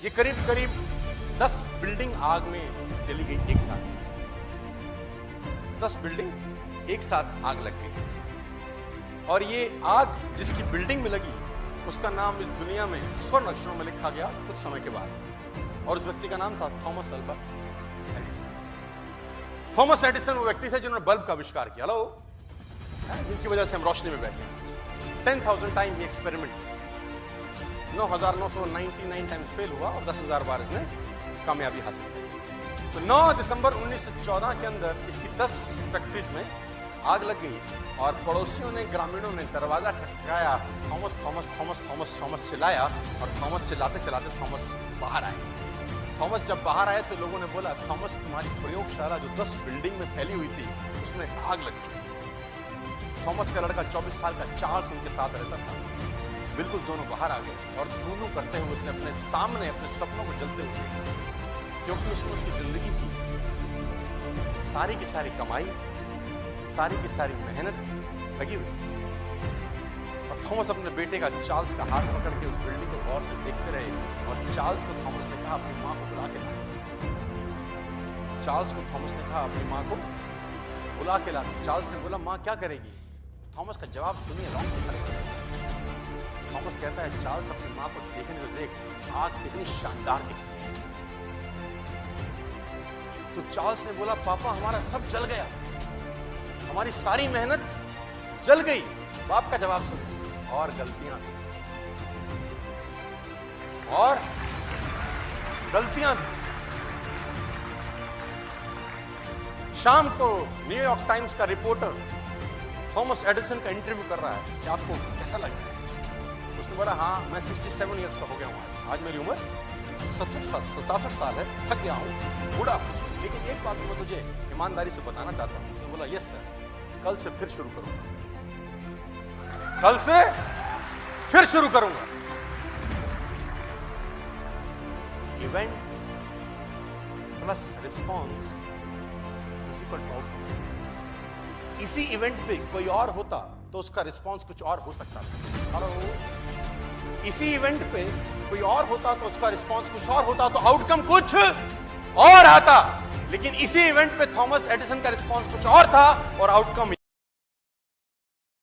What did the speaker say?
ये करीब करीब 10 बिल्डिंग आग में चली गई एक साथ। 10 बिल्डिंग एक साथ आग लग गई। और ये आग जिसकी बिल्डिंग में लगी उसका नाम इस दुनिया में स्वर्ण अक्षरों में लिखा गया कुछ समय के बाद, और उस व्यक्ति का नाम था Thomas Alva Edison. Thomas Edison वो व्यक्ति थे जिन्होंने बल्ब का आविष्कार किया, जिनकी वजह से हम रोशनी में बैठे। 10,000 टाइम ये एक्सपेरिमेंट 9,999 टाइम्स फेल हुआ और 10,000 बार इसने कामयाबी हासिल की। तो 9 दिसंबर 1914 के अंदर इसकी 10 फैक्ट्रीज में आग लग गई और पड़ोसियों ने, ग्रामीणों ने दरवाजा खटखटाया, Thomas Thomas Thomas Thomas Thomas चिल्लाया, और थॉमस चिल्लाते चिल्लाते थॉमस बाहर आए। थॉमस जब बाहर आए तो लोगों ने बोला, थॉमस तुम्हारी प्रयोगशाला जो 10 बिल्डिंग में फैली हुई थी उसमें आग लग चुकी। थॉमस का लड़का 24 साल का चार्ल्स उनके साथ रहता था। बिल्कुल दोनों बाहर आ गए और धूनू करते हुए उसने अपने सामने अपने सपनों को जलते हुए देखा, क्योंकि उसमें उसकी जिंदगी की सारी की सारी कमाई, सारी की सारी मेहनत लगी हुई थी। और थॉमस अपने बेटे का, चार्ल्स का हाथ पकड़ के उस बिल्डिंग को गौर से देखते रहे, और चार्ल्स को थॉमस ने कहा अपनी मां को बुला के ला। चार्ल्स को थॉमस ने कहा अपनी मां को बुला के ला। चार्ल्स ने बोला, मां क्या करेगी? थॉमस का जवाब सुनिए, थॉमस कहता है, चार्ल्स अपनी मां को देखने को देख, आग कितनी शानदार दिखती। तो चार्ल्स ने बोला, पापा हमारा सब जल गया, हमारी सारी मेहनत जल गई। बाप का जवाब सुनिए, और गलतियां भी, और गलतियां भी। शाम को न्यूयॉर्क टाइम्स का रिपोर्टर थॉमस एडिसन का इंटरव्यू कर रहा है कि आपको कैसा लग रहा है? उसने बोला, हाँ मैं 67 ईयर्स का हो गया हूँ, आज मेरी उम्र 67 साल है, थक गया हूँ, बूढ़ा हूँ, लेकिन एक बात मैं तुझे ईमानदारी से बताना चाहता हूँ। उसने बोला, यस सर, कल से फिर शुरू करूंगा, कल से फिर शुरू करूंगा। Event plus response is equal to outcome. इसी इवेंट पे कोई और होता तो उसका रिस्पॉन्स कुछ और हो सकता था। हेलो, इसी इवेंट पे कोई और होता तो उसका रिस्पॉन्स कुछ और होता, तो आउटकम कुछ और आता। लेकिन इसी इवेंट पे थॉमस एडिसन का रिस्पॉन्स कुछ और था और आउटकम